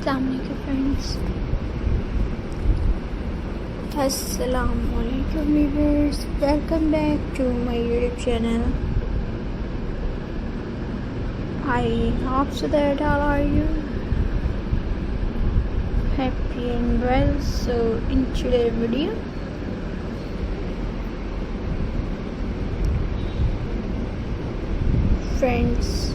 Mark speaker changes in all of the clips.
Speaker 1: Assalamualaikum friends. Assalamualaikum viewers. Welcome back to my YouTube channel. I hope so that all are you happy and well. So in today's video, friends,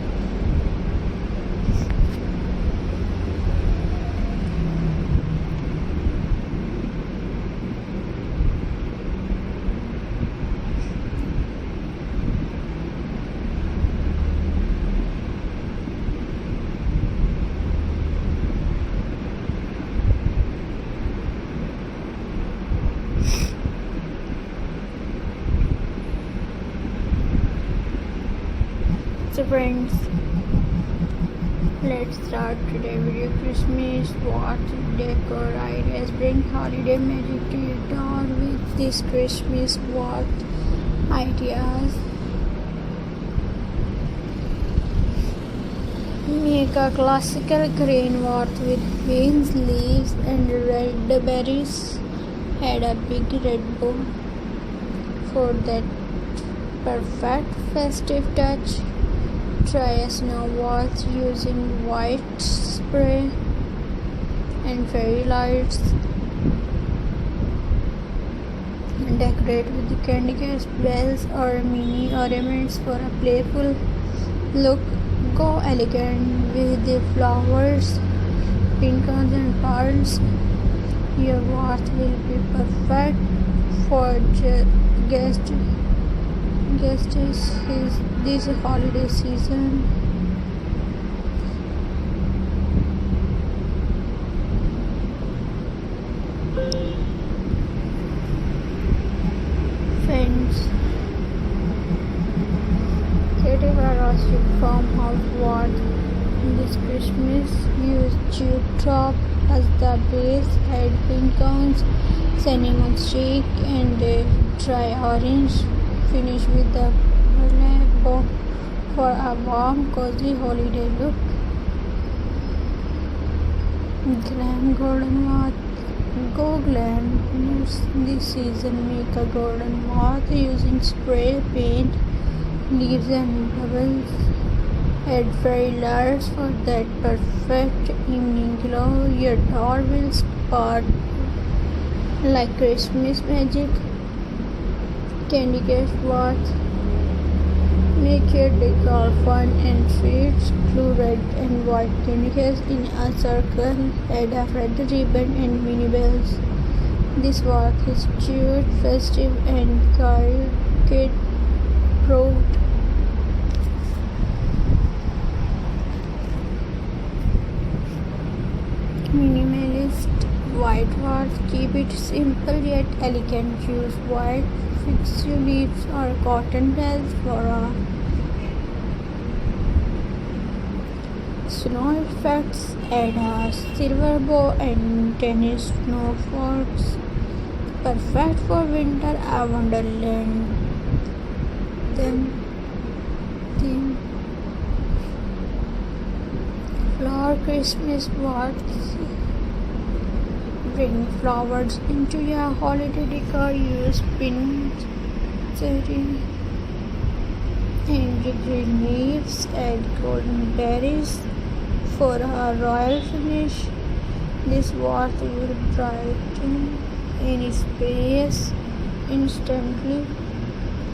Speaker 1: let's start today video. Christmas what decor ideas bring holiday magic to your door with this Christmas what ideas. Make a classical green wreath with beans, leaves and red berries. Add a big red bow for that perfect festive touch. Try a snow wreath using white spray and fairy lights. Decorate with the candy canes, bells or mini ornaments for a playful look. Go elegant with the flowers, pinkers and pearls. Your wreath will be perfect for guests this holiday season. Friends, creative a rustic farmhouse wreath this Christmas. Use jute top as the base. Add pink cones, cinnamon stick and dry orange. Finish with the burlap bow for a warm, cozy holiday look. Glam golden wreath. Go glam this season. Make a golden wreath using spray paint, leaves and bubbles. Add fairy lights for that perfect evening glow. Your door will spark like Christmas magic. Candy cane wreath. Make your decor fun and sweet. Glue red and white candy canes in a circle. Add a red ribbon and mini bells. This wreath is cute, festive and kid-proof. Minimalist white wreath. Keep it simple yet elegant. Use white fixie leaves or cotton bells for a snow effects. Add a silver bow and tennis snowflakes. Perfect for winter wonderland. Then flower Christmas wreaths. Bring flowers into your holiday decor. Use pink, cherry, and green leaves. Add golden berries for a royal finish. This wreath will brighten any space instantly.